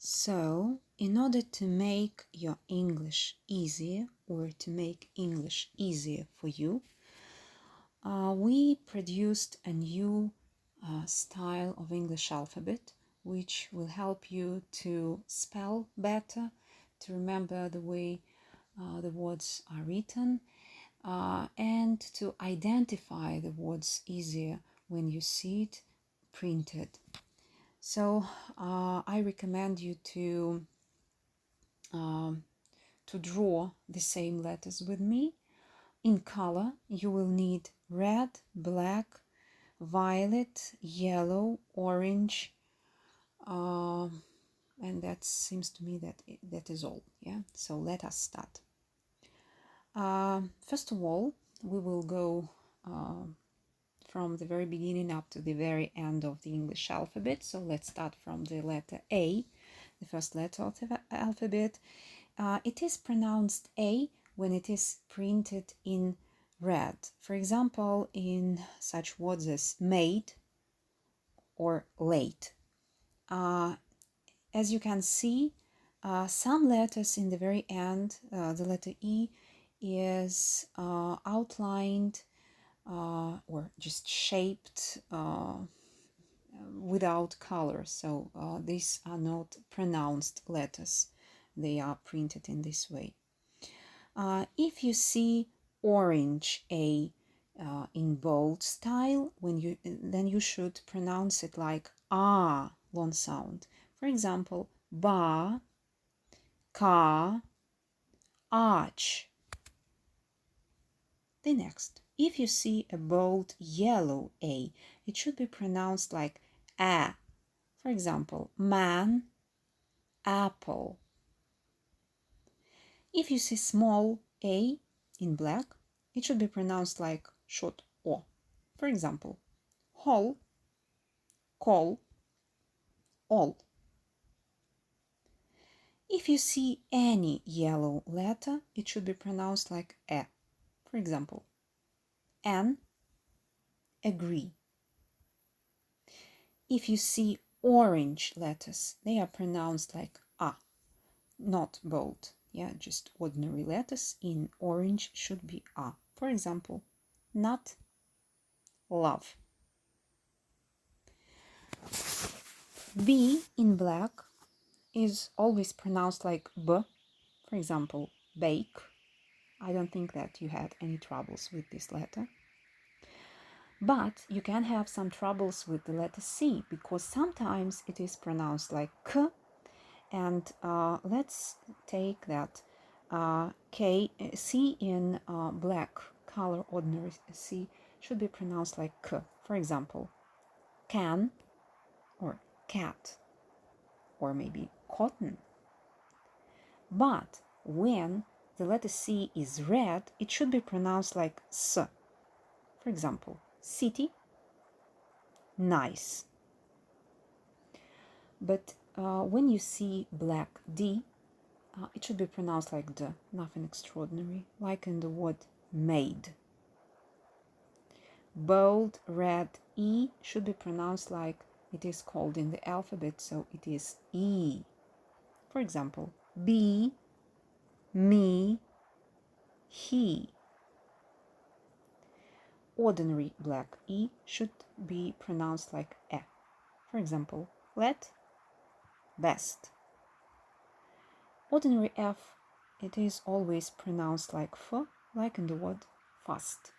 So, in order to make your English easier or to make English easier for you, we produced a new style of English alphabet which will help you to spell better, to remember the way the words are written, and to identify the words easier when you see it printed. So I recommend you to draw the same letters with me. In color, you will need red, black, violet, yellow, orange, and that seems to me that is all. Yeah, so let us start. First of all, we will go from the very beginning up to the very end of the English alphabet. So let's start from the letter A, the first letter of the alphabet. It is pronounced A when it is printed in red. For example, in such words as made or late. As you can see, some letters in the very end, the letter E is outlined or just shaped without color. So these are not pronounced letters. They are printed in this way. If you see orange A in bold style, then you should pronounce it like ah, long sound. For example, ba, ka, arch. The next, if you see a bold yellow A, it should be pronounced like a. For example, man, apple. If you see small a in black, it should be pronounced like short o. For example, whole, call, all. If you see any yellow letter, it should be pronounced like a. For example, an, agree. If you see orange letters, they are pronounced like a, not bold. Yeah, just ordinary letters in orange should be a. For example, not, love. B in black is always pronounced like b. For example, bake. I don't think that you had any troubles with this letter. But you can have some troubles with the letter C because sometimes it is pronounced like k. And let's take that C in black color, ordinary C, should be pronounced like k. For example, can or cat, or maybe cotton. But when the letter C is red, it should be pronounced like s. For example, city, nice. But when you see black D, it should be pronounced like d, nothing extraordinary, like in the word made. Bold red E should be pronounced like it is called in the alphabet, so it is E. For example, be, me, he. Ordinary black E should be pronounced like E. For example, let, best. Ordinary F, it is always pronounced like F, like in the word fast.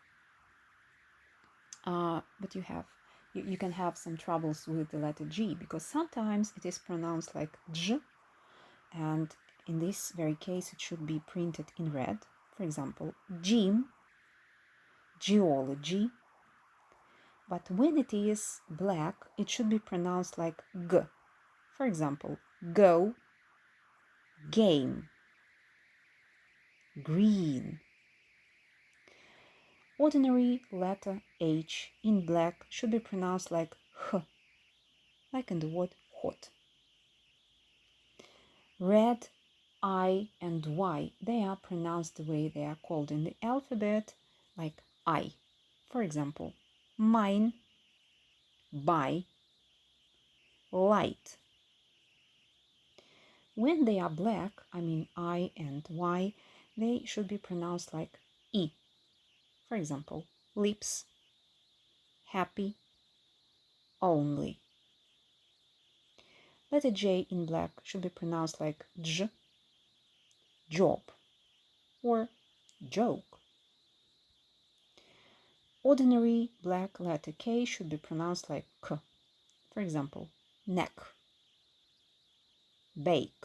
But you can have some troubles with the letter G because sometimes it is pronounced like J, and in this very case it should be printed in red. For example, gym, geology. But when it is black, it should be pronounced like G. For example, go, game, green. Ordinary letter H in black should be pronounced like H, like in the word hot. Red, I, and Y, they are pronounced the way they are called in the alphabet, like I. For example, mine, buy, light. When they are black, I mean I and Y, they should be pronounced like E. For example, lips, happy, only. Letter J in black should be pronounced like J, job, or joke. Ordinary black letter K should be pronounced like K. For example, neck, bake.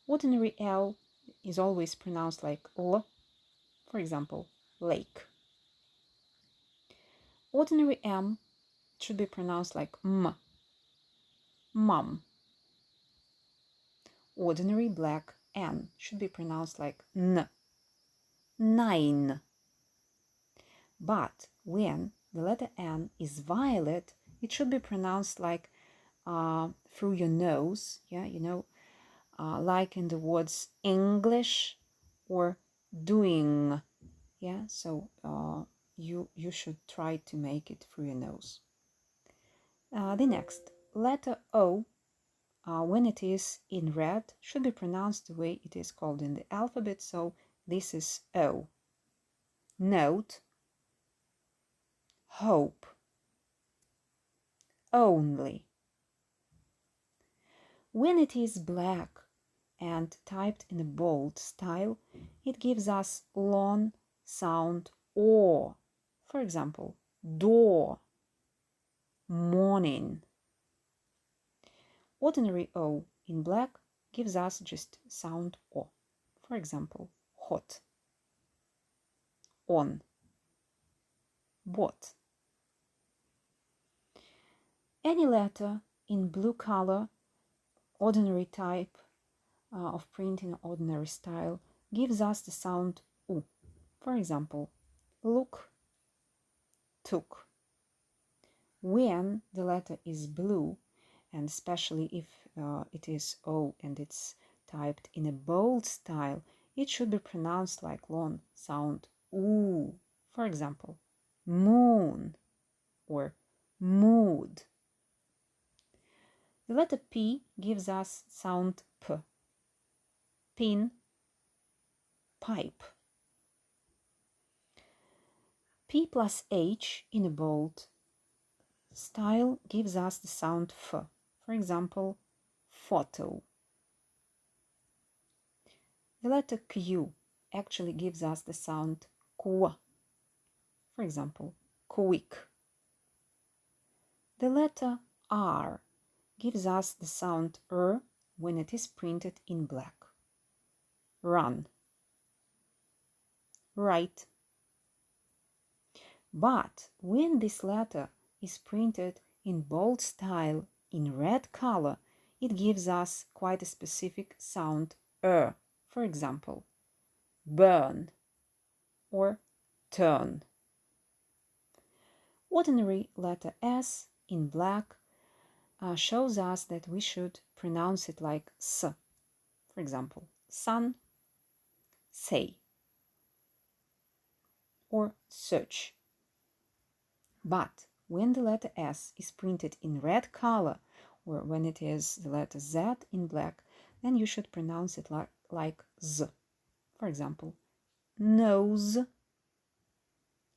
Ordinary L is always pronounced like L. For example, lake. Ordinary M should be pronounced like M, mum. Ordinary black N should be pronounced like N, nine. But when the letter N is violet, it should be pronounced like through your nose, yeah, like in the words English or doing, yeah. So you should try to make it through your nose. The next letter O, when it is in red, should be pronounced the way it is called in the alphabet. So this is O. Note, hope, only. When it is black and typed in a bold style, it gives us long sound O. For example, door, morning. Ordinary O in black gives us just sound O. For example, hot, on, bought. Any letter in blue color, ordinary type of print in ordinary style, gives us the sound U. For example, look, took. When the letter is blue, and especially if it is O and it's typed in a bold style, it should be pronounced like long sound oo. For example, moon or mood. The letter P gives us sound P. Pin, pipe. P plus H in a bold style gives us the sound F. For example, photo. The letter Q actually gives us the sound Q. For example, quick. The letter R gives us the sound R when it is printed in black. Run. Write. But when this letter is printed in bold style in red color, it gives us quite a specific sound For example, burn or turn. Ordinary letter S in black shows us that we should pronounce it like S. For example, sun, say, or search. But when the letter S is printed in red color, or when it is the letter Z in black, then you should pronounce it like Z. For example, nose,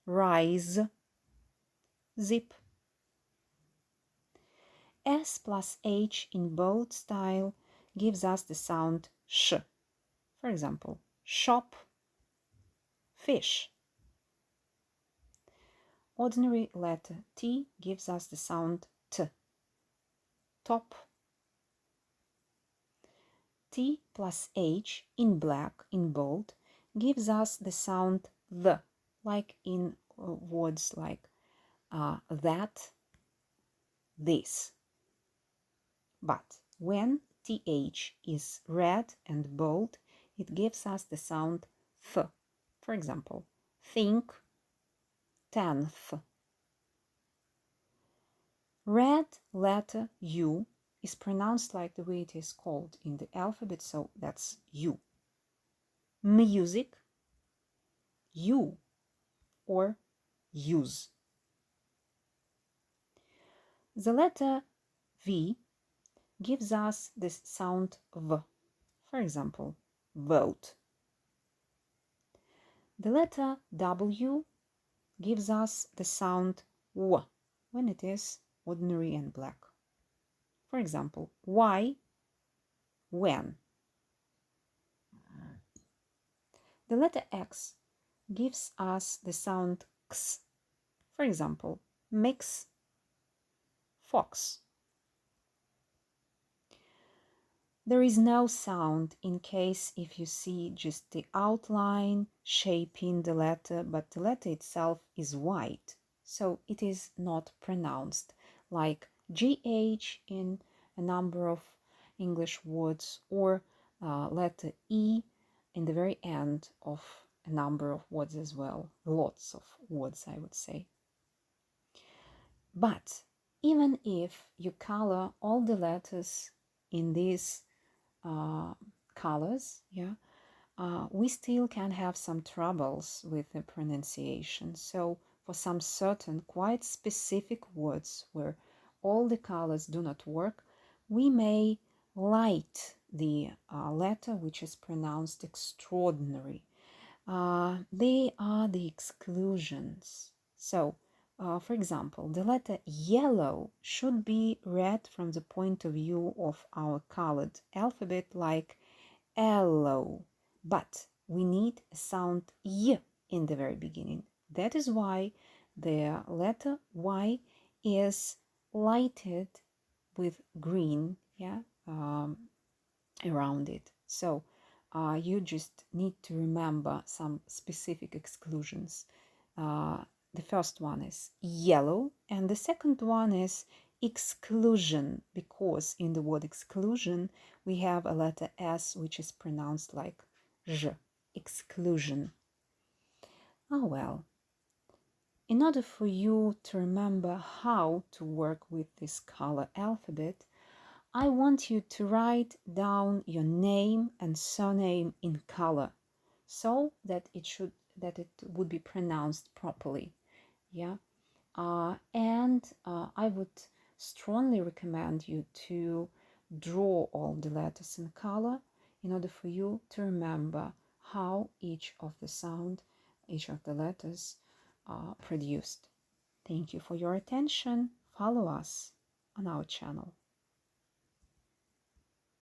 rise, zip. S plus H in bold style gives us the sound sh. For example, shop, fish. Ordinary letter T gives us the sound T. Top. T plus H in black, in bold, gives us the sound the, like in words like that, this. But when TH is red and bold, it gives us the sound th. For example, think, 10th. Red letter U is pronounced like the way it is called in the alphabet, so that's U. Music, you, or use. The letter V gives us this sound V. For example, vote. The letter W gives us the sound W when it is ordinary and black. For example, Y, when. The letter X gives us the sound X. For example, mix, fox. There is no sound in case if you see just the outline shaping the letter, but the letter itself is white, so it is not pronounced, like GH in a number of English words, or letter E in the very end of a number of words as well. Lots of words, I would say. But even if you color all the letters in these colors, we still can have some troubles with the pronunciation. So for some certain quite specific words where all the colors do not work, we may light the letter which is pronounced extraordinary. They are the exclusions. So for example, the letter yellow should be read from the point of view of our colored alphabet like yellow, but we need a sound y in the very beginning. That is why the letter Y is lighted with green, around it. So you just need to remember some specific exclusions. The first one is yellow, and the second one is exclusion, because in the word exclusion we have a letter S which is pronounced like J, exclusion. Oh well. In order for you to remember how to work with this color alphabet, I want you to write down your name and surname in color so that it would be pronounced properly. And I would strongly recommend you to draw all the letters in color in order for you to remember how each of the letters are produced. Thank you for your attention. Follow us on our channel.